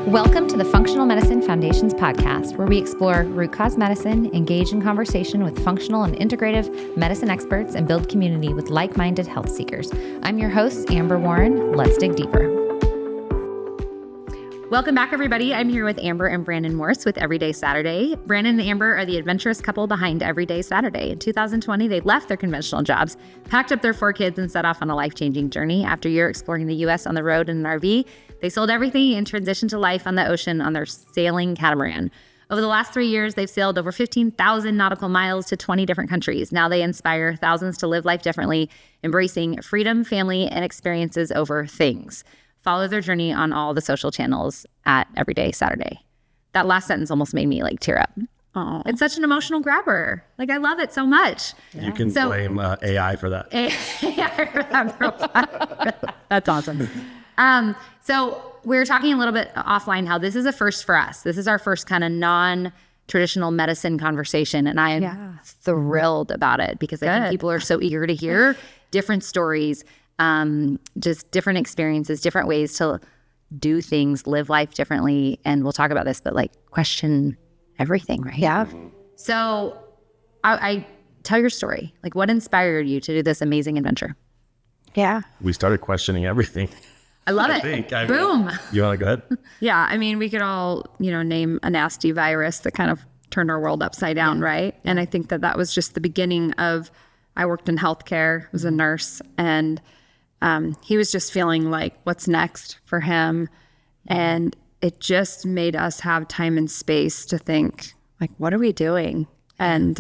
Welcome to the Functional Medicine Foundations podcast, where we explore root cause medicine, engage in conversation with functional and integrative medicine experts, and build community with like-minded health seekers. I'm your host, Amber Warren. Let's dig deeper. Welcome back, everybody. I'm here with Amber and Brandon Morse with Everyday Saturday. Brandon and Amber are the adventurous couple behind Everyday Saturday. In 2020, they left their conventional jobs, packed up their 4 kids, and set off on a life-changing journey. After a year exploring the U.S. on the road in an RV, they sold everything and transitioned to life on the ocean on their sailing catamaran. Over the last 3 years, they've sailed over 15,000 nautical miles to 20 different countries. Now they inspire thousands to live life differently, embracing freedom, family, and experiences over things. Follow their journey on all the social channels at Everyday Saturday. That last sentence almost made me tear up. Aww. It's such an emotional grabber. I love it so much. You can blame AI for that. AI for that profile. That's awesome. So we were talking a little bit offline how this is a first for us. This is our first kind of non-traditional medicine conversation, and I am thrilled about it because I think people are so eager to hear different stories, just different experiences, different ways to do things, live life differently. And we'll talk about this, but question everything, right? Yeah. So I tell your story. What inspired you to do this amazing adventure? Yeah. We started questioning everything. I love it. Boom. You want to go ahead? Yeah. I mean, we could all, name a nasty virus that kind of turned our world upside down, right? And I think that was just the beginning of, I worked in healthcare, was a nurse, and he was just feeling what's next for him. And it just made us have time and space to think, what are we doing? And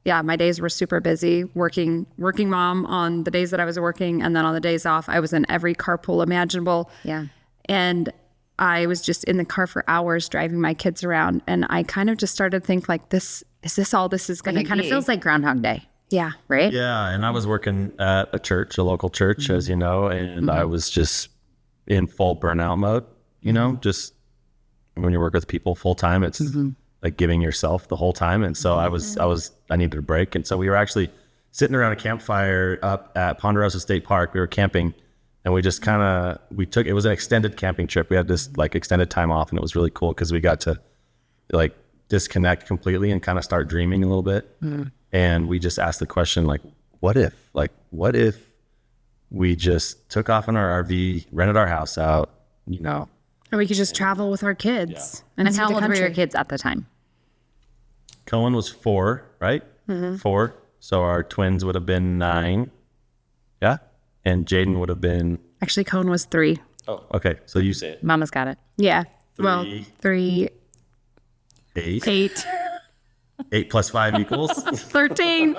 my days were super busy, working mom on the days that I was working. And then on the days off, I was in every carpool imaginable. Yeah. And I was just in the car for hours driving my kids around. And I kind of just started to think is this all this is going to be? It kind of feels like Groundhog Day. Yeah. Right? Yeah. And I was working at a church, a local church, as you know, and I was just in full burnout mode, just when you work with people full time, it's like giving yourself the whole time. And so I needed a break. And so we were actually sitting around a campfire up at Ponderosa State Park. We were camping, and we just it was an extended camping trip. We had this extended time off, and it was really cool because we got to disconnect completely and kind of start dreaming a little bit. And we just asked the question, what if we just took off in our RV, rented our house out, And we could just travel with our kids. Yeah. And how old were your kids at the time? Cohen was 4, right? 4. So our twins would have been 9. Yeah. And Jaden would have been... Actually, Cohen was 3. Oh, okay. So you say it. Mama's got it. Yeah. 3. 3. 8. 8 plus 5 equals? 13.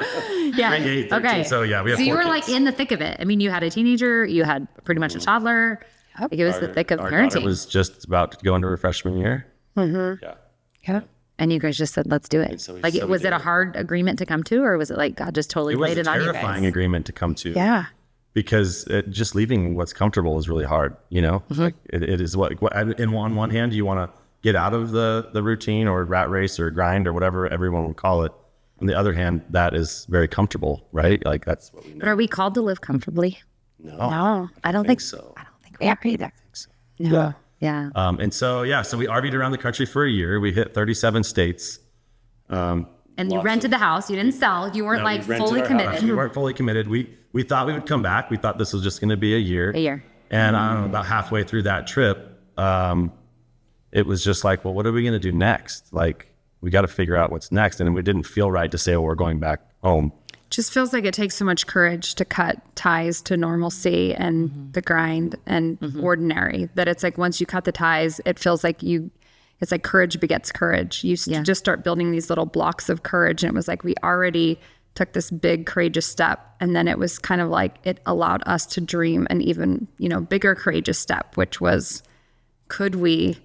Yeah. 8, 13. Okay. So yeah, we have 4 you were kids. in the thick of it. I mean, you had a teenager, you had pretty much a toddler. It was the thick of our parenting. daughter was just about to go into her freshman year. Yeah. And you guys just said, let's do it. So was it a hard agreement to come to, or was it God just totally laid it on you guys? It was a terrifying agreement to come to. Yeah. Because just leaving what's comfortable is really hard, it is on one hand, you want to get out of the routine or rat race or grind or whatever everyone would call it. On the other hand, that is very comfortable, right? That's what we know. But are we called to live comfortably? No. I don't think so. I don't think we are either. So. No. Yeah. So we RV'd around the country for a year. We hit 37 states. And you rented the house. You didn't sell. You weren't fully committed. We weren't fully committed. We thought we would come back. We thought this was just going to be a year. And I don't know, about halfway through that trip, it was just well, what are we going to do next? We got to figure out what's next. And it didn't feel right to say, we're going back home. Just feels like it takes so much courage to cut ties to normalcy and the grind and ordinary, that it's once you cut the ties, it feels it's like courage begets courage. You just start building these little blocks of courage. And it was we already took this big courageous step. And then it was kind of it allowed us to dream an even, bigger courageous step, which was, could we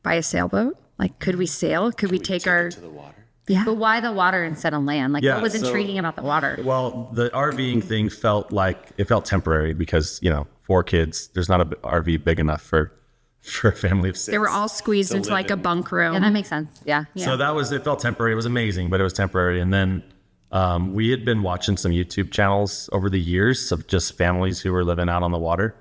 buy a sailboat? Could we sail? Could we take our... to the water? Yeah. But why the water instead of land? What was intriguing about the water? Well, the RVing thing felt temporary because, 4 kids, there's not an RV big enough for a family of 6. They were all squeezed into a bunk room. Yeah, that makes sense. Yeah. So it felt temporary. It was amazing, but it was temporary. And then we had been watching some YouTube channels over the years of just families who were living out on the water.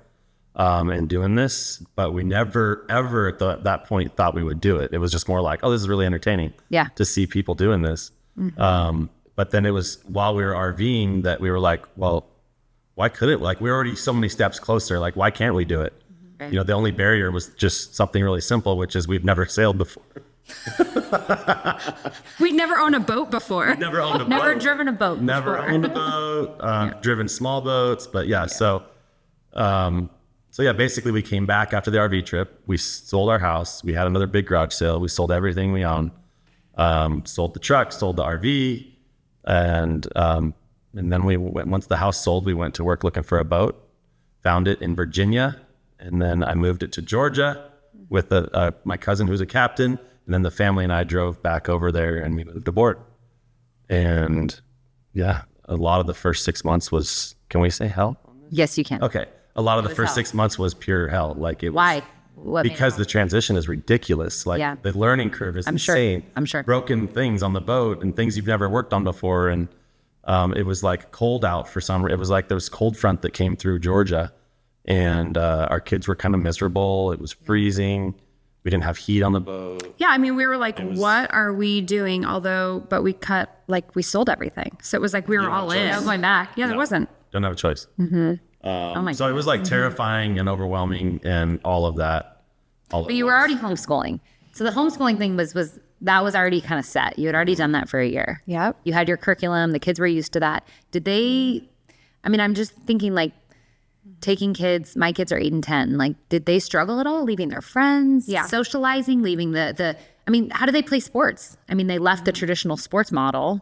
and doing this, but we never ever at that point thought we would do it. It was just more like, oh, this is really entertaining to see people doing this. But then it was while we were RVing that we were like, well, why couldn't, like, we're already so many steps closer. Like, why can't we do it? Right. You know, the only barrier was just something really simple, which is we've never sailed before. We'd never owned a boat before. Never owned a boat. Never driven a boat. Never owned a boat. Driven small boats, but so basically we came back after the RV trip. We sold our house. We had another big garage sale. We sold everything we owned. Sold the truck, sold the RV, and then we went, once the house sold, we went to work looking for a boat. Found it in Virginia, and then I moved it to Georgia with my cousin who's a captain. And then the family and I drove back over there and we moved aboard. And a lot of the first 6 months was, can we say hell? Yes, you can. Okay. A lot of the first 6 months was pure hell. Like it was. Why? Because the transition is ridiculous. Like the learning curve is insane. I'm sure. Broken things on the boat and things you've never worked on before. And it was like cold out for summer. It was like there was cold front that came through Georgia. And our kids were kind of miserable. It was freezing. We didn't have heat on the boat. Yeah, I mean, we were like, what are we doing? But we sold everything. So it was like we were all in. No going back. Yeah, there wasn't. Don't have a choice. So it was like terrifying and overwhelming and all of that. But you were already homeschooling. So the homeschooling thing was already kind of set. You had already done that for a year. Yep. You had your curriculum. The kids were used to that. I'm just thinking like, taking kids, my kids are 8 and 10. Like, did they struggle at all leaving their friends, socializing, leaving how do they play sports? I mean, they left the traditional sports model.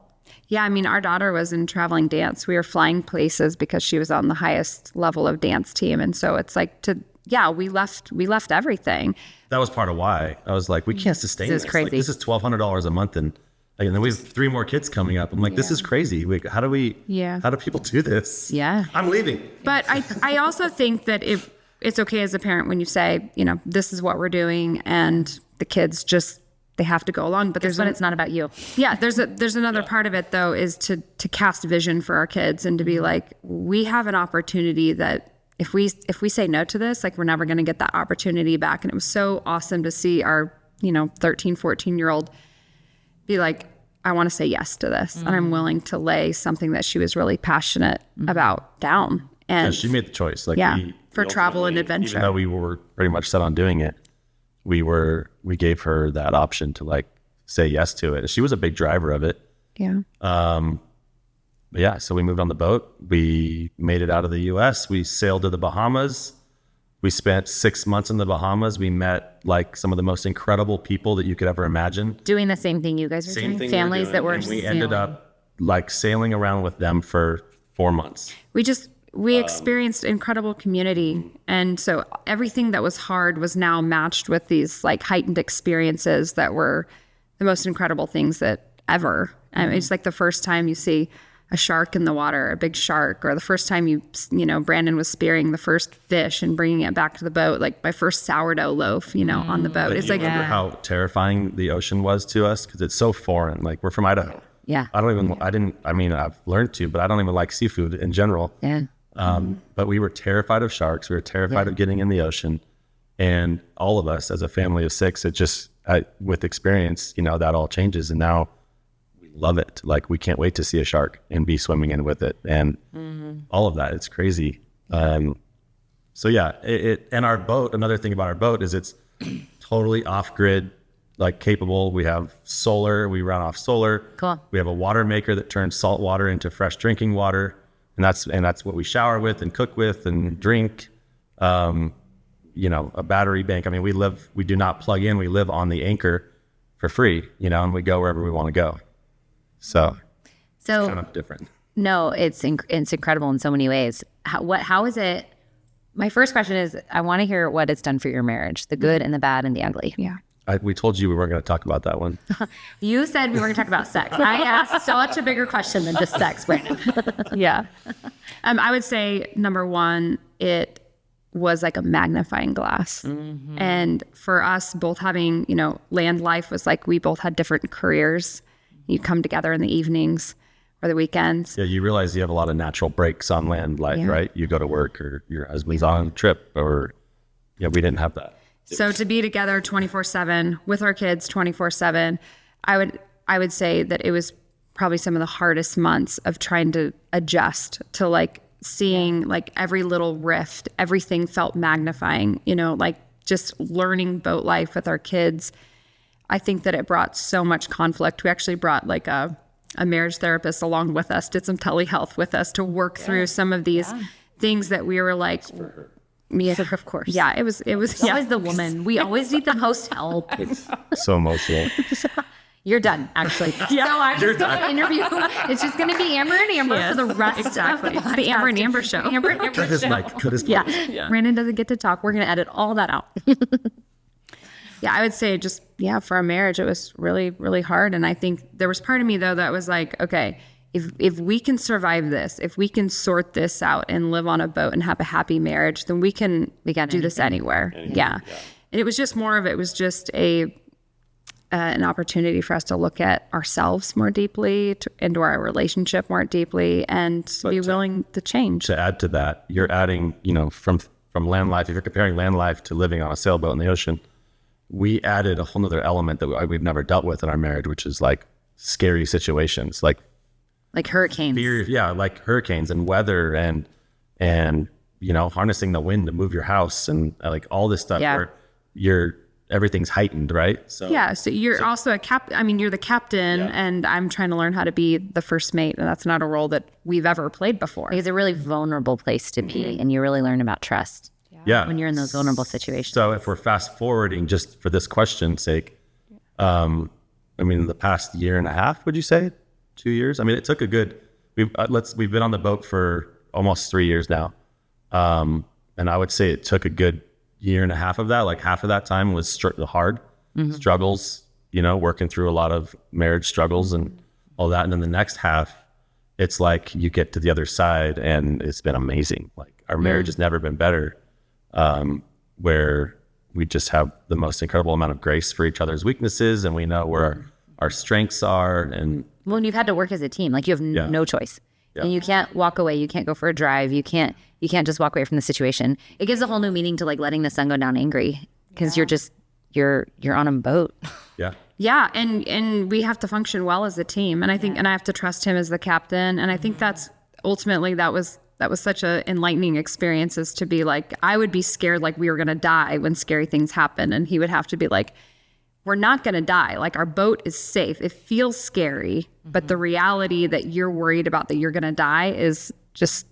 Yeah, I mean, our daughter was in traveling dance. We were flying places because she was on the highest level of dance team. And so it's like we left everything. That was part of why I was like, we can't sustain this. This is crazy. Like, this is $1,200 a month. And then we have 3 more kids coming up. I'm like, this is crazy. How do people do this? Yeah. I'm leaving. But I also think that if it's okay as a parent when you say, this is what we're doing and the kids just, they have to go along. But it's not about you. Yeah. There's another part of it though, is to cast vision for our kids and to be like, we have an opportunity that if we say no to this, like we're never going to get that opportunity back. And it was so awesome to see our, 13, 14-year-old be like, I want to say yes to this. And I'm willing to lay something that she was really passionate about down. And she made the choice. Like for travel and adventure. Even though we were pretty much set on doing it, we gave her that option to like say yes to it. She was a big driver of it. Yeah. So we moved on the boat. We made it out of the US. We sailed to the Bahamas. We spent 6 months in the Bahamas. We met like some of the most incredible people that you could ever imagine. Doing the same thing you guys were doing? Families that were and we ended up like sailing around with them for 4 months. We experienced incredible community. And so everything that was hard was now matched with these like heightened experiences that were the most incredible things that ever. I mean, it's like the first time you see a shark in the water, a big shark, or the first time Brandon was spearing the first fish and bringing it back to the boat, like my first sourdough loaf, on the boat. It's like, remember how terrifying the ocean was to us? Because it's so foreign. Like we're from Idaho. Yeah. I've learned to, but I don't even like seafood in general. Yeah. But we were terrified of sharks. We were terrified of getting in the ocean. And all of us as a family of 6, it just, with experience, that all changes. And now we love it. Like we can't wait to see a shark and be swimming in with it and all of that. It's crazy. And our boat, another thing about our boat is it's totally off grid, like capable. We have solar, we run off solar. Cool. We have a water maker that turns salt water into fresh drinking water. And that's what we shower with and cook with and drink. A battery bank. I mean, we do not plug in. We live on the anchor for free, and we go wherever we want to go. So it's kind of different. No, it's incredible in so many ways. How is it? My first question is, I want to hear what it's done for your marriage, the good and the bad and the ugly. Yeah. We told you we weren't going to talk about that one. You said we were going to talk about sex. I asked such a bigger question than just sex, Brandon. Yeah. I would say, number one, it was like a magnifying glass. Mm-hmm. And for us both having, land life was like we both had different careers. You'd come together in the evenings. or the weekends. Yeah, you realize you have a lot of natural breaks on land life, right? You go to work, or your husband's on a trip, or we didn't have that. So to be together 24/7 with our kids 24/7, I would say that it was probably some of the hardest months of trying to adjust to like seeing like every little rift, everything felt magnifying, like just learning boat life with our kids. I think that it brought so much conflict. We actually brought like a marriage therapist along with us, did some telehealth with us to work through some of these things that we were like, of course. Yeah, it was always the woman. We always need the most help. It's so emotional. You're done, actually. Yeah, so I'm just going to interview. It's just going to be Amber and Amber for the rest of the podcast. The Amber and Amber show. Amber and Amber Cut his mic. Cut his mic. Yeah. Brandon doesn't get to talk. We're going to edit all that out. Yeah, I would say just, for our marriage, it was really, really hard. And I think there was part of me, though, that was like, okay, if we can survive this, if we can sort this out and live on a boat and have a happy marriage, then we can do this anywhere. Yeah. And it was just more of, it was just an opportunity for us to look at ourselves more deeply, into our relationship more deeply, and be willing to change. To add to that, you're adding, from land life, if you're comparing land life to living on a sailboat in the ocean, we added a whole nother element that we've never dealt with in our marriage, which is like scary situations, like hurricanes. Fear, like hurricanes and weather and harnessing the wind to move your house and like all this stuff where everything's heightened, right? So you're also a captain. You're the captain, and I'm trying to learn how to be the first mate, and that's not a role that we've ever played before. It's a really vulnerable place to be, and you really learn about trust. When you're in those vulnerable situations. So if we're fast forwarding just for this question's sake, the past year and a half, would you say 2 years? It took a good. We've been on the boat for almost 3 years now, and I would say it took a good year and a half of that. Like half of that time was hard struggles, working through a lot of marriage struggles and all that. And then the next half, it's like you get to the other side and it's been amazing. Like our marriage has never been better, where we just have the most incredible amount of grace for each other's weaknesses, and we know where our strengths are. And when you've had to work as a team, like you have no choice. And you can't walk away. You can't go for a drive. You can't just walk away from the situation. It gives a whole new meaning to like letting the sun go down angry, because you're on a boat. Yeah. And we have to function well as a team. And I think, and I have to trust him as the captain. And I think that's ultimately, that was such a enlightening experience, is to be like, I would be scared like we were going to die when scary things happen. And he would have to be like, we're not going to die. Like our boat is safe. It feels scary, but the reality that you're worried about that you're going to die is just,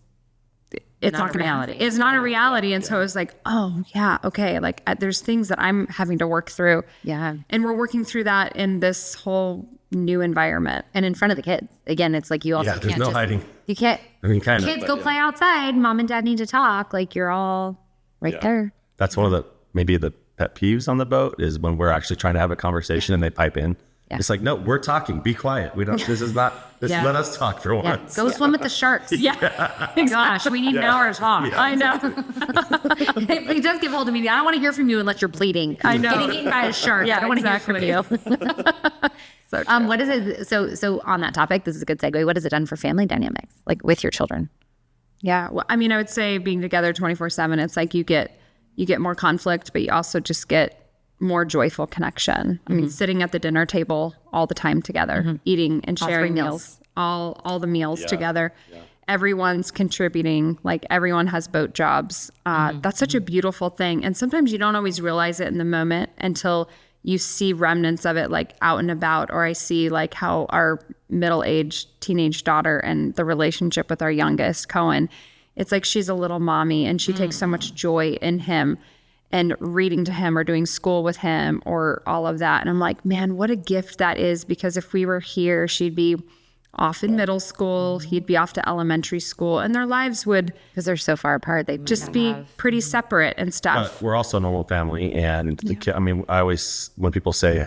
it's not reality. It's not a reality. And so it was like, oh yeah, okay. Like there's things that I'm having to work through. Yeah. And we're working through that in this whole new environment. And in front of the kids. Again, it's like you also there's no hiding. You can't, kids go play outside. Mom and dad need to talk. Like you're all right there. That's one of maybe the pet peeves on the boat, is when we're actually trying to have a conversation and they pipe in. It's like, no, we're talking. Be quiet. We don't. This is not. Let us talk for once. Go swim with the sharks. Gosh, we need an hour to talk. I know. He does give hold of me. I don't want to hear from you unless you're bleeding. I know. Getting eaten by a shark. I don't want to hear from you. So what is it? So on that topic, this is a good segue. What has it done for family dynamics, like with your children? Yeah. Well, I would say being together 24/7, it's like you get more conflict, but you also just get more joyful connection. Sitting at the dinner table all the time together, eating and sharing meals, all the meals together. Yeah. Everyone's contributing, like everyone has boat jobs. That's such a beautiful thing. And sometimes you don't always realize it in the moment until you see remnants of it like out and about, or I see like how our middle-aged teenage daughter and the relationship with our youngest, Cohen, it's like she's a little mommy and she takes so much joy in him and reading to him or doing school with him or all of that. And I'm like, man, what a gift that is, because if we were here, she'd be off in middle school, he'd be off to elementary school, and their lives would, because they're so far apart, they just be pretty separate and stuff. But we're also a normal family, and I always, when people say,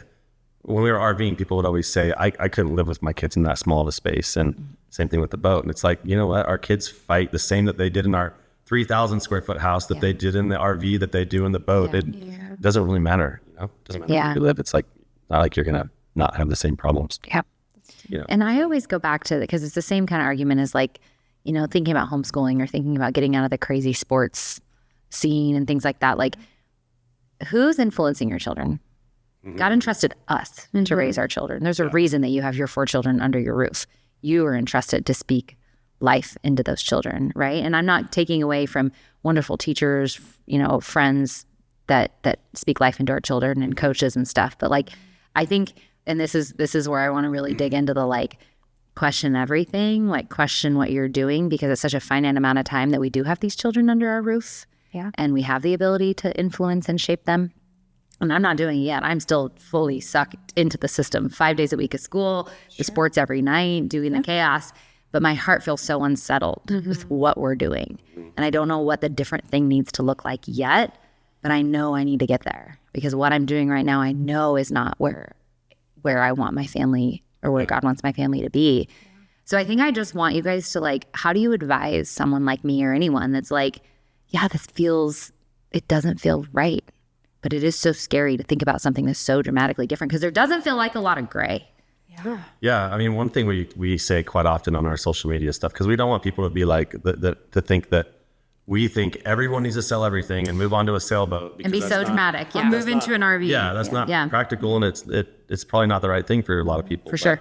when we were RVing, people would always say, I couldn't live with my kids in that small of a space, and same thing with the boat. And it's like, you know what, our kids fight the same that they did in our 3,000 square foot house that they did in the RV that they do in the boat. It doesn't really matter, it doesn't matter where you live. It's like, not like you're gonna not have the same problems. Yeah. you know. And I always go back to, because it's the same kind of argument as like, you know, thinking about homeschooling or thinking about getting out of the crazy sports scene and things like that. Like, who's influencing your children? God entrusted us to raise our children. There's a reason that you have your 4 children under your roof. You are entrusted to speak life into those children, right? And I'm not taking away from wonderful teachers, you know, friends that speak life into our children and coaches and stuff. But like, I think, and this is where I want to really dig into the like, question everything, like question what you're doing, because it's such a finite amount of time that we do have these children under our roof. Yeah. And we have the ability to influence and shape them. And I'm not doing it yet. I'm still fully sucked into the system, 5 days a week of school, the sports every night, doing the chaos. But my heart feels so unsettled with what we're doing. And I don't know what the different thing needs to look like yet, but I know I need to get there, because what I'm doing right now, I know is not where I want my family or where God wants my family to be. So I think I just want you guys to like, how do you advise someone like me or anyone that's like, yeah, it doesn't feel right, but it is so scary to think about something that's so dramatically different, because there doesn't feel like a lot of gray. Yeah. I mean, one thing we say quite often on our social media stuff, because we don't want people to be like, to think that we think everyone needs to sell everything and move on to a sailboat. And be so dramatic. Yeah. Move into an RV. Yeah, that's not practical, and it's probably not the right thing for a lot of people. For sure.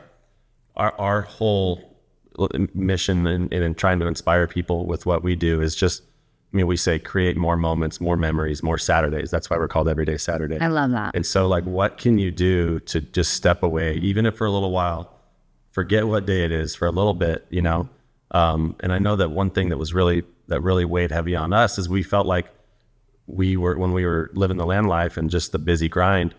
Our whole mission in trying to inspire people with what we do is just, I mean, we say create more moments, more memories, more Saturdays. That's why we're called Everyday Saturday. I love that. And so like, what can you do to just step away, even if for a little while, forget what day it is for a little bit, you know? And I know that one thing that really weighed heavy on us is we felt like when we were living the land life and just the busy grind,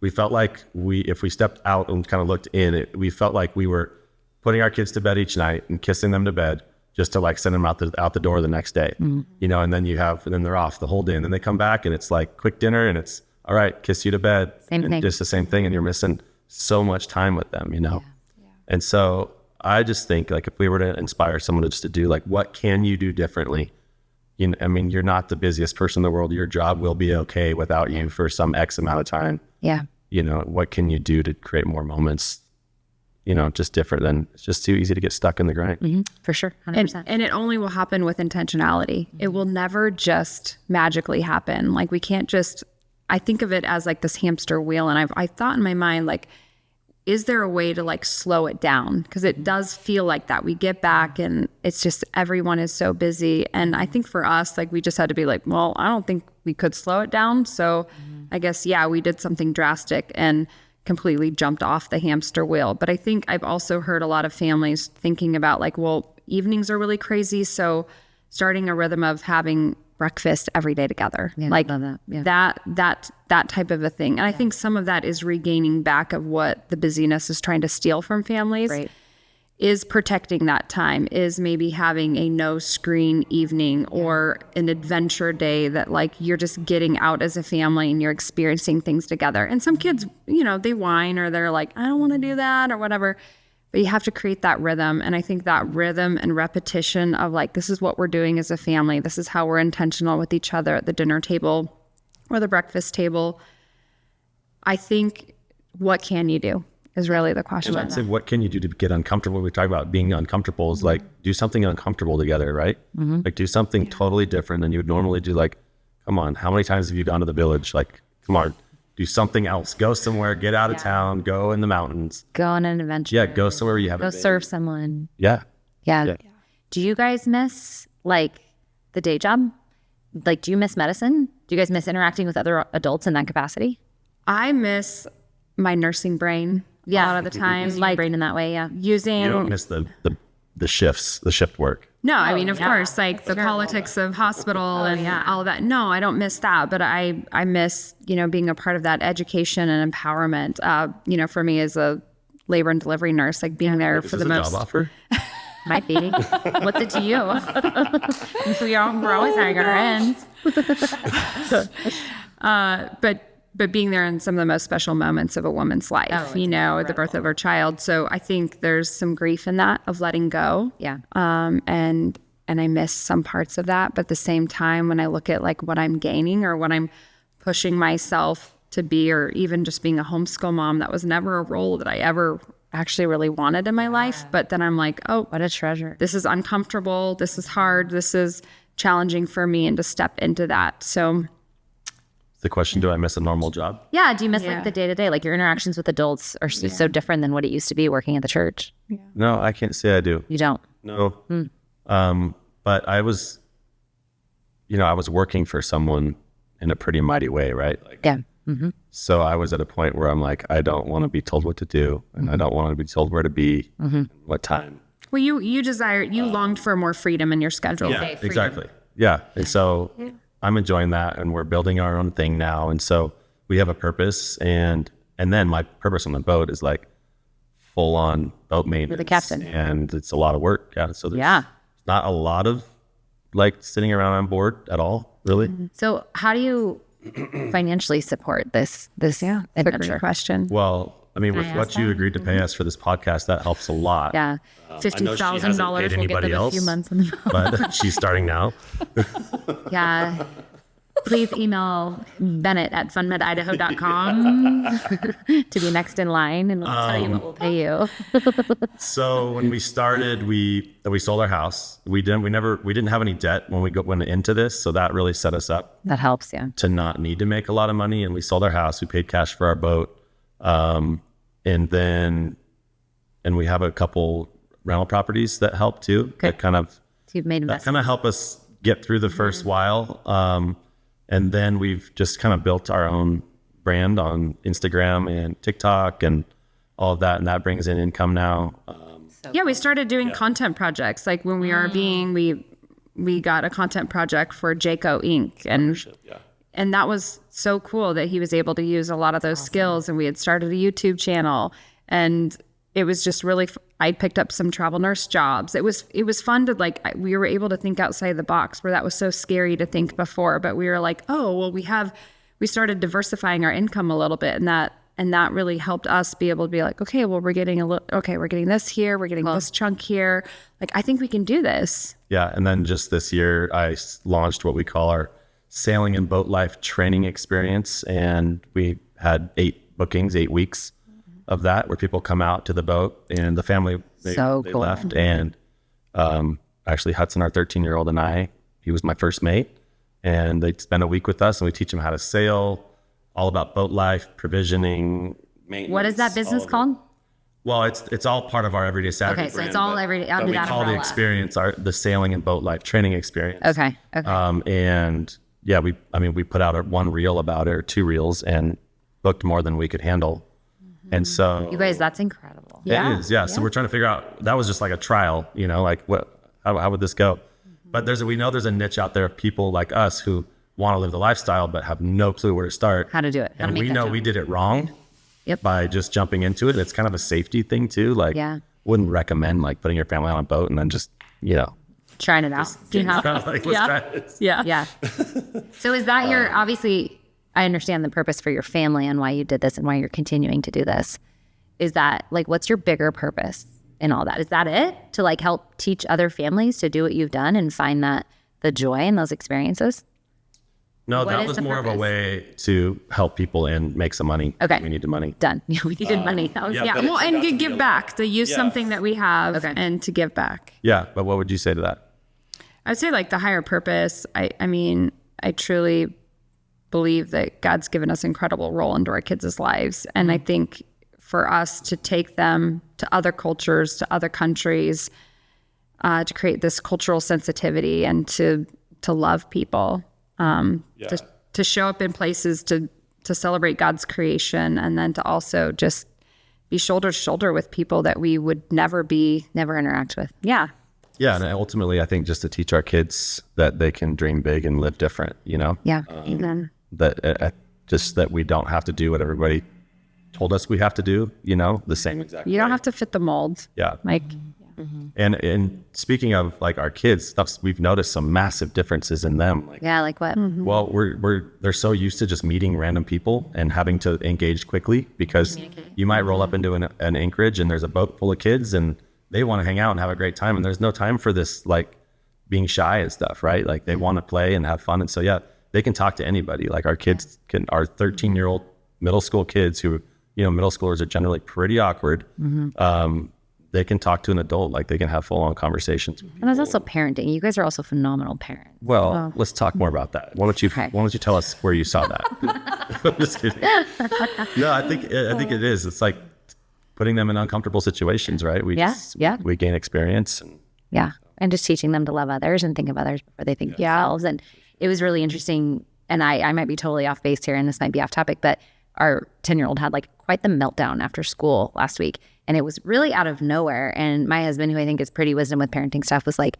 we felt like if we stepped out and kind of looked in, we felt like we were putting our kids to bed each night and kissing them to bed just to like send them out the door the next day, you know, and then they're off the whole day, and then they come back and it's like quick dinner and it's all right, kiss you to bed. Same thing. Just the same thing. And you're missing so much time with them, you know? Yeah. And so I just think like, if we were to inspire someone just to do like, what can you do differently? You know, I mean, you're not the busiest person in the world. Your job will be okay without you for some X amount of time. Yeah. You know, what can you do to create more moments, you know, just different than, it's just too easy to get stuck in the grind. For sure. 100%. And it only will happen with intentionality. It will never just magically happen. Like we can't just, I think of it as like this hamster wheel. And I thought in my mind, like, is there a way to like slow it down? Because it does feel like that. We get back and it's just everyone is so busy. And I think for us, like we just had to be like, well, I don't think we could slow it down. So I guess, yeah, we did something drastic and completely jumped off the hamster wheel. But I think I've also heard a lot of families thinking about like, well, evenings are really crazy. So starting a rhythm of having breakfast every day together, like love that. Yeah. that type of a thing. And I think some of that is regaining back of what the busyness is trying to steal from families. Right. Is protecting that time, is maybe having a no screen evening or an adventure day that like you're just getting out as a family and you're experiencing things together. And some kids, you know, they whine or they're like, I don't want to do that or whatever. But you have to create that rhythm. And I think that rhythm and repetition of like, this is what we're doing as a family. This is how we're intentional with each other at the dinner table or the breakfast table. I think, what can you do is really the question. And I'd say, what can you do to get uncomfortable? We talk about being uncomfortable is like, do something uncomfortable together, right? Like do something totally different than you would normally do. Like, come on, how many times have you gone to the village? Like, come on. Do something else. Go somewhere. Get out of town. Go in the mountains. Go on an adventure. Yeah, go somewhere where you haven't Go been. serve someone. Yeah. Yeah. Do you guys miss like the day job? Like, do you miss medicine? Do you guys miss interacting with other adults in that capacity? I miss my nursing brain a lot of the time. Using Like your brain in that way, yeah. using You don't miss the shifts, the shift work. No, I mean, of course, like the politics of hospital and all of that. No, I don't miss that, but I miss, you know, being a part of that education and empowerment. You know, for me as a labor and delivery nurse, like being there for the most. Job offer? Might be. What's it to you? We're always hiring our ends. But being there in some of the most special moments of a woman's life, you know, the birth of her child. So I think there's some grief in that of letting go. Yeah. And I miss some parts of that. But at the same time, when I look at like what I'm gaining or what I'm pushing myself to be, or even just being a homeschool mom, that was never a role that I ever actually really wanted in my life. But then I'm like, oh, What a treasure. this is uncomfortable. This is hard. This is challenging for me, and to step into that. So The question, do I miss a normal job? Yeah. Do you miss like the day to day? Like your interactions with adults are so different than what it used to be working at the church. No, I can't say I do. You don't. No. But I was working for someone in a pretty mighty way, right? Like, Yeah. so I was at a point where I'm like, I don't want to be told what to do, and I don't want to be told where to be, what time. well, you longed for more freedom in your schedule. Yeah, exactly. Yeah. And so I'm enjoying that, and we're building our own thing now. And so we have a purpose, and then my purpose on the boat is like full on boat maintenance. You're the captain. And it's a lot of work. Yeah. So there's Yeah. not a lot of like sitting around on board at all, really. So how do you financially support this adventure? Great question. Well, I mean, with what you agreed to pay us for this podcast, that helps a lot. Yeah. $50,000 will get them a few months on the But she's starting now. Yeah. Please email Bennett at funmedidaho.com to be next in line, and we'll tell you what we'll pay you. So when we started, we sold our house. We didn't have any debt when we went into this. So that really set us up That helps, yeah. to not need to make a lot of money. And we sold our house. We paid cash for our boat. And we have a couple rental properties that help too. Okay. That kind of So you've made investments. help us get through the first while. And then we've just kind of built our own brand on Instagram and TikTok and all of that. And that brings in income now. Yeah, we started doing content projects. Like when we are we got a content project for Jayco Inc. And that was so cool that he was able to use a lot of those skills. And we had started a YouTube channel, and it was just really, I picked up some travel nurse jobs. It was fun to we were able to think outside the box, where that was so scary to think before. But we were like, oh, well, we started diversifying our income a little bit, and that really helped us be able to be like, okay, well, we're getting this here, we're getting this chunk here. Like, I think we can do this. Yeah. And then just this year, I launched what we call our sailing and boat life training experience. And we had 8 weeks of that, where people come out to the boat, and the family, they cool. left. And actually Hudson, our 13-year-old, and he was my first mate, and they spend a week with us, and we teach them how to sail, all about boat life, provisioning, maintenance. What is that business called? Well, it's all part of our Everyday Saturday Okay, so brand, it's all everyday. but we call the experience the sailing and boat life training experience. Okay. And yeah, we put out one reel about it, or 2 reels, and booked more than we could handle. And so You guys, that's incredible. it is. Yeah. So we're trying to figure out, that was just like a trial, like how would this go? But we know there's a niche out there of people like us who want to live the lifestyle, but have no clue where to start. How to do it. How to And make we that know jump. we did it wrong by just jumping into it. It's kind of a safety thing too. Like, wouldn't recommend like putting your family on a boat and then just, Trying it out. Seeing how let's try this. Yeah. So is that your, obviously, I understand the purpose for your family and why you did this and why you're continuing to do this. Is that like, what's your bigger purpose in all that? Is that it? To like help teach other families to do what you've done and find the joy in those experiences? No, What that is was the more of a purpose? way to help people and make some money. Okay. We needed money. Done. Yeah, we needed money. That was, yeah. Yeah, But well, it and turned out to to give be back, to use something that we have and to give back. Yeah. But what would you say to that? I'd say like the higher purpose. I mean, I truly believe that God's given us incredible role into our kids' lives. And I think for us to take them to other cultures, to other countries, to create this cultural sensitivity and to love people, to show up in places to celebrate God's creation, and then to also just be shoulder to shoulder with people that we would never interact with. Yeah. Yeah. And ultimately, I think just to teach our kids that they can dream big and live different, Yeah. Amen. that just that we don't have to do what everybody told us we have to do, the same exact You don't way. have to fit the mold. Yeah. Like, And speaking of like our kids, we've noticed some massive differences in them. Like, Yeah, like what? well, they're so used to just meeting random people and having to engage quickly, because you might roll up into an anchorage and there's a boat full of kids and they want to hang out and have a great time. And there's no time for this, like being shy and stuff, right? Like they want to play and have fun. And so, yeah, they can talk to anybody. Like our 13-year-old middle school kids who middle schoolers are generally pretty awkward. They can talk to an adult, like they can have full on conversations with And people. there's also parenting. You guys are also phenomenal parents. Well, let's talk more about that. Why don't you tell us where you saw that? I'm just kidding. No, I think it is. It's like putting them in uncomfortable situations, right? We gain experience. And just teaching them to love others and think of others before they think of themselves. And it was really interesting. And I might be totally off base here, and this might be off topic, but our 10-year-old had like quite the meltdown after school last week. And it was really out of nowhere. And my husband, who I think is pretty wisdom with parenting stuff, was like,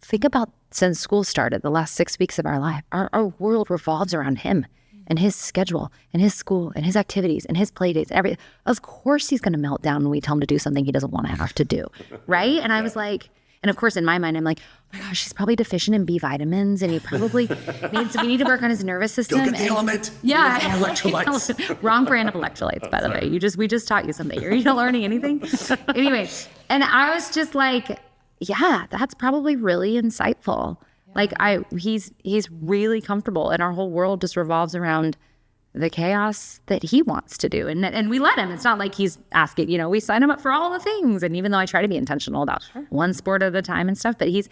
think about since school started, the last 6 weeks of our life, our world revolves around him and his schedule and his school and his activities and his play dates, everything. Of course he's going to melt down when we tell him to do something he doesn't want to have to do, right? And I was like, and of course in my mind, I'm like, oh my gosh, he's probably deficient in B vitamins and he probably we need to work on his nervous system. Go get the element. Yeah. Electrolytes. Wrong brand of electrolytes, by the way. We just taught you something. Are you not learning anything? Anyway, and I was just like, yeah, that's probably really insightful. Like he's really comfortable and our whole world just revolves around the chaos that he wants to do. And we let him. It's not like he's asking, we sign him up for all the things. And even though I try to be intentional about one sport at a time and stuff, but he's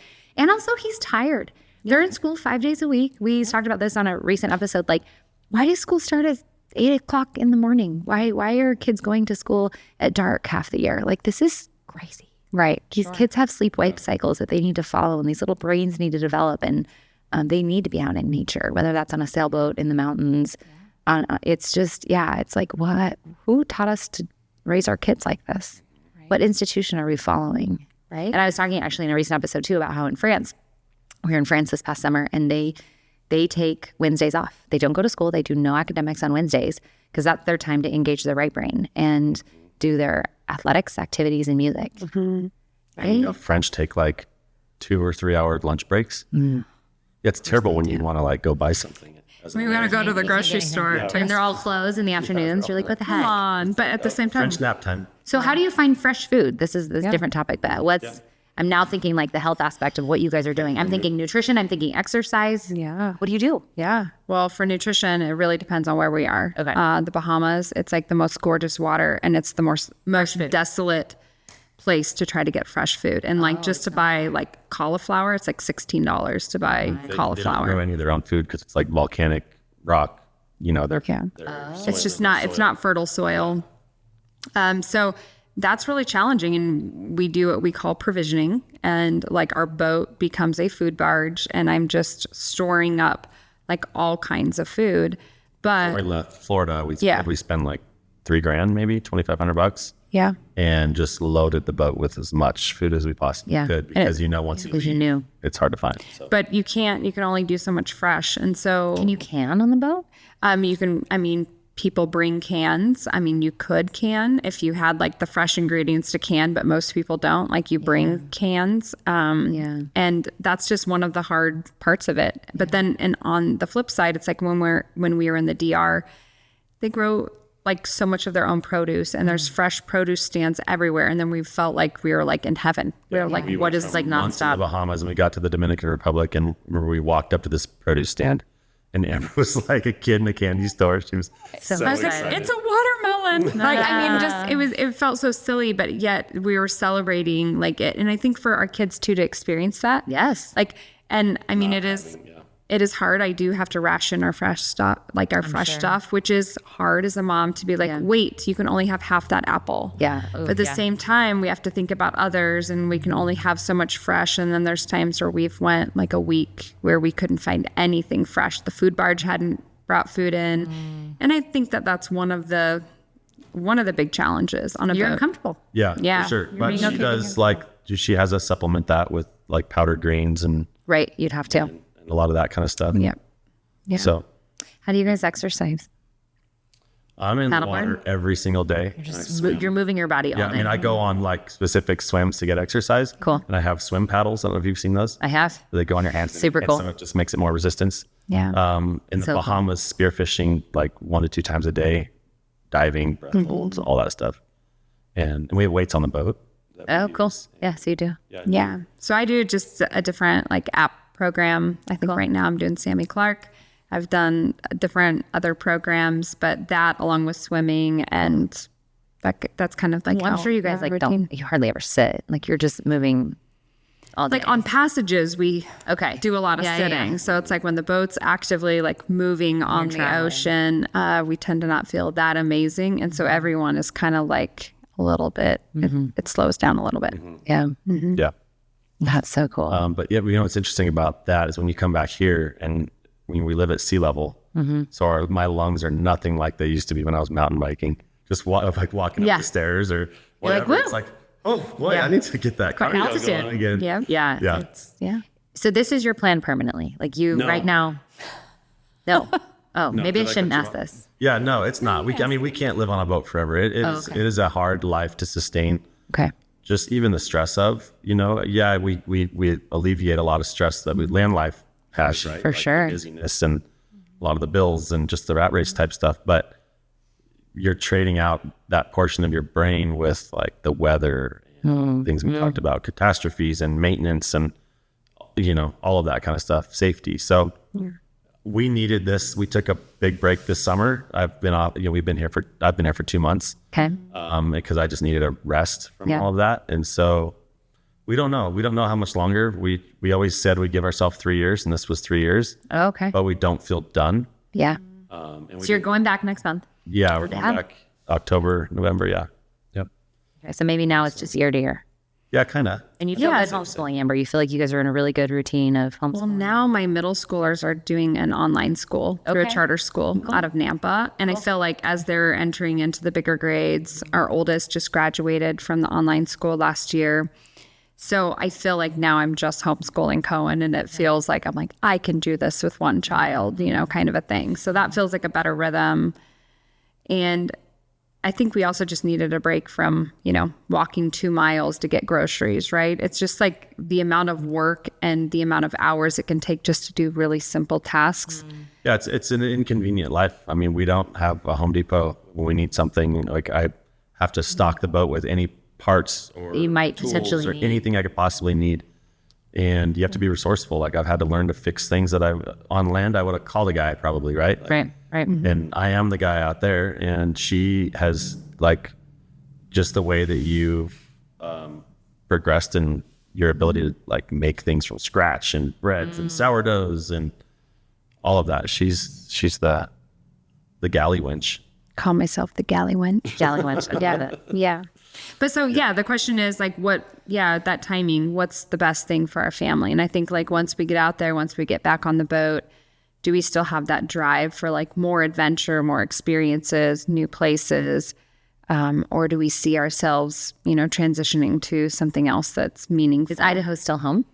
tired. They're in school 5 days a week. We talked about this on a recent episode. Like, why does school start at 8 o'clock in the morning? Why are kids going to school at dark half the year? Like, this is crazy. Right. These kids have sleep-wake cycles that they need to follow, and these little brains need to develop, and they need to be out in nature, whether that's on a sailboat in the mountains. It's just, it's like, who taught us to raise our kids like this? Right. What institution are we following? Right. And I was talking actually in a recent episode too about how in France, we were in France this past summer, and they take Wednesdays off. They don't go to school. They do no academics on Wednesdays because that's their time to engage their right brain and do their athletics, activities, and music. Mm-hmm. Right? French take like 2 or 3 hour lunch breaks. It's terrible when you want to like go buy something. We want to go to the grocery store. And they're all closed in the afternoons. You're like, what the heck? Come on. But at the same time. French nap time. So how do you find fresh food? This is a different topic, but I'm now thinking like the health aspect of what you guys are doing. I'm thinking nutrition. I'm thinking exercise. Yeah. What do you do? Yeah. Well, for nutrition, it really depends on where we are. Okay. The Bahamas, it's like the most gorgeous water, and it's the most desolate place to try to get fresh food. And like just to buy like cauliflower, it's like $16 to buy cauliflower. They don't grow any of their own food because it's like volcanic rock. It's just not fertile soil. So that's really challenging. And we do what we call provisioning, and like our boat becomes a food barge, and I'm just storing up like all kinds of food. But we left Florida, we spend like $3,000, maybe $2,500. Yeah. And just loaded the boat with as much food as we possibly could because once you leave, it's hard to find. So. But you can only do so much fresh. And so Can you can on the boat? People bring cans. You could can if you had like the fresh ingredients to can, but most people don't. Like you bring cans. And that's just one of the hard parts of it. But then, and on the flip side, it's like when we were in the DR, they grow like so much of their own produce, and there's fresh produce stands everywhere. And then we felt like we were like in heaven. We were like, what is like nonstop? In the Bahamas, and we got to the Dominican Republic, and remember we walked up to this produce stand, and Amber was like a kid in a candy store. She was so excited. It's a watermelon. It felt so silly, but yet we were celebrating like it. And I think for our kids too, to experience that. Yes. It is hard. I do have to ration our fresh stuff, stuff, which is hard as a mom to be like, wait, you can only have half that apple. Yeah. But at the same time, we have to think about others, and we can only have so much fresh. And then there's times where we've went like a week where we couldn't find anything fresh. The food barge hadn't brought food in. And I think that's one of the big challenges on a boat. You're uncomfortable. Yeah, for sure. But she does she has us supplement that with like powdered grains and right. You'd have to. And a lot of that kind of stuff. Yeah. So how do you guys exercise? I'm in the water every single day. You're moving your body all day. I go on like specific swims to get exercise. Cool. And I have swim paddles. I don't know if you've seen those. I have. They go on your hands. Super cool. So it just makes it more resistance. Yeah. In the Bahamas, spearfishing like 1 to 2 times a day, diving, breath holds, all that stuff. And we have weights on the boat. Oh, cool. Yeah, so you do. Yeah. So I do just a different like app program. I think right now I'm doing Sammy Clark. I've done different other programs, but that along with swimming and that's kind of like Well, I'm sure you guys like you hardly ever sit. Like you're just moving all day. Like on passages, we do a lot of Yeah, sitting. yeah. So it's like when the boat's actively like moving on the traveling. ocean, we tend to not feel that amazing. And so everyone is kind of like a little bit, it slows down a little bit. Yeah. Yeah. That's so cool. But yeah, what's interesting about that is when you come back here and when we live at sea level, so my lungs are nothing like they used to be when I was mountain biking. Just walking up the stairs or whatever. like, it's like, oh boy, I need to get that cardio altitude. going again. Yeah. Yeah. Yeah. So this is your plan permanently? Like you right now? No. Oh, maybe I shouldn't ask this. Yeah, no, it's not. We can't live on a boat forever. It is a hard life to sustain. Okay. Just even the stress of, we alleviate a lot of stress that land life has, right? For sure. The busyness and a lot of the bills and just the rat race type stuff. But you're trading out that portion of your brain with like the weather, and things we talked about, catastrophes and maintenance and, all of that kind of stuff, safety. So we needed this. We took a big break this summer. I've been off, I've been here for 2 months. Okay. Because I just needed a rest from all of that. And so we don't know. We don't know how much longer. We always said we'd give ourselves 3 years, and this was 3 years. Oh, okay. But we don't feel done. Yeah. And So you're going back next month? Yeah, we're going back October, November. Yeah. Yep. Okay. So maybe now it's just year to year. Yeah, kind of. And you feel good homeschooling, Amber? You feel like you guys are in a really good routine of homeschooling? Well, now my middle schoolers are doing an online school through a charter school out of Nampa. And I feel like as they're entering into the bigger grades, our oldest just graduated from the online school last year. So I feel like now I'm just homeschooling Cohen, and it feels like I'm like, I can do this with one child, kind of a thing. So that feels like a better rhythm. And I think we also just needed a break from, walking 2 miles to get groceries, right? It's just like the amount of work and the amount of hours it can take just to do really simple tasks. Yeah, it's an inconvenient life. I mean, we don't have a Home Depot when we need something. Like I have to stock the boat with any parts or you might tools potentially or need. anything I could possibly need. And you have to be resourceful. Like I've had to learn to fix things that on land I would have called a guy probably, right? Right. And I am the guy out there, and she has like just the way that you've progressed in your ability to like make things from scratch and breads and sourdoughs and all of that. She's the galley winch. Call myself the galley wench. Galley wench. Yeah. But so, the question is like, that timing, what's the best thing for our family? And I think like once we get out there, once we get back on the boat, do we still have that drive for like more adventure, more experiences, new places? Or do we see ourselves, transitioning to something else that's meaningful? Is Idaho still home?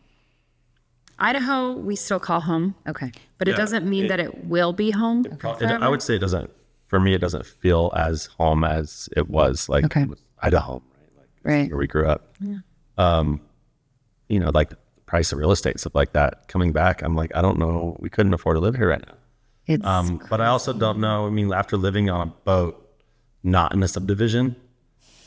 Idaho, we still call home. Okay. But it doesn't mean that it will be home. I would say it doesn't feel as home as it was like with Idaho, right? Like where we grew up. Yeah. Like the price of real estate, stuff like that. Coming back, I'm like, I don't know. We couldn't afford to live here right now. But I also don't know. I mean, after living on a boat, not in a subdivision,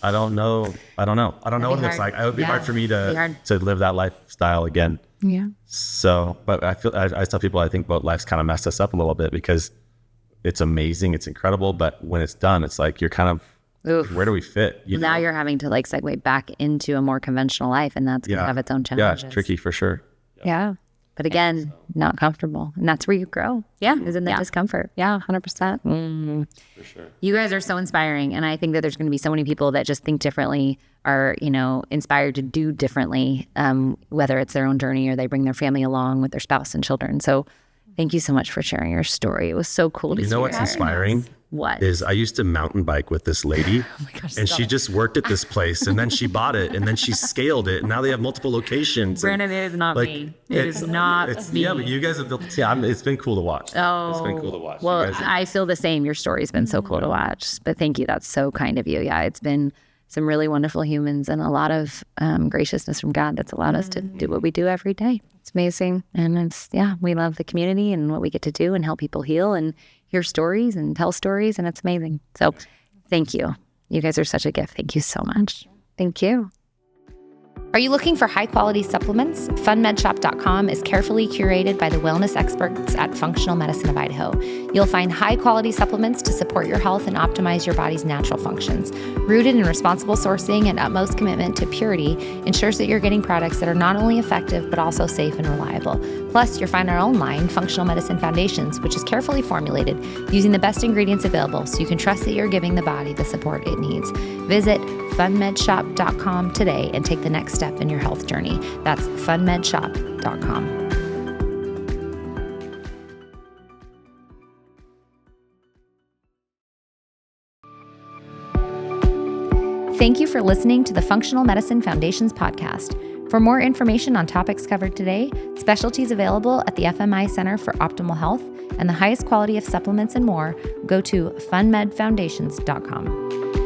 I don't know. I don't know what it looks like. It would be hard for me to live that lifestyle again. Yeah. So, but I tell people, I think boat life's kind of messed us up a little bit because it's amazing, it's incredible, but when it's done, it's like you're kind of, where do we fit? Now you're having to like segue back into a more conventional life, and that's going to have its own challenges. Yeah, it's tricky for sure. Yeah. But again, not comfortable. And that's where you grow. Yeah. Is in the discomfort. Yeah, 100%. For sure. You guys are so inspiring. And I think that there's going to be so many people that just think differently, are, inspired to do differently, whether it's their own journey or they bring their family along with their spouse and children. So thank you so much for sharing your story. It was so cool to see. You know what's inspiring? What? Is I used to mountain bike with this lady, and she just worked at this place, and then she bought it, and then she scaled it, and now they have multiple locations. Brandon, it is not me. It is not me. Yeah, but you guys have built. Yeah, it's been cool to watch. Oh, it's been cool to watch. Well, I feel the same. Your story's been so cool to watch. But thank you. That's so kind of you. Yeah, it's been some really wonderful humans and a lot of graciousness from God that's allowed us to do what we do every day. It's amazing. And we love the community and what we get to do and help people heal and hear stories and tell stories. And it's amazing. So thank you. You guys are such a gift. Thank you so much. Thank you. Are you looking for high-quality supplements? FunMedShop.com is carefully curated by the wellness experts at Functional Medicine of Idaho. You'll find high-quality supplements to support your health and optimize your body's natural functions. Rooted in responsible sourcing and utmost commitment to purity ensures that you're getting products that are not only effective, but also safe and reliable. Plus, you'll find our own line, Functional Medicine Foundations, which is carefully formulated using the best ingredients available so you can trust that you're giving the body the support it needs. Visit funmedshop.com today and take the next step in your health journey. That's funmedshop.com. Thank you for listening to the Functional Medicine Foundations podcast. For more information on topics covered today, specialties available at the FMI Center for Optimal Health, and the highest quality of supplements and more, go to funmedfoundations.com.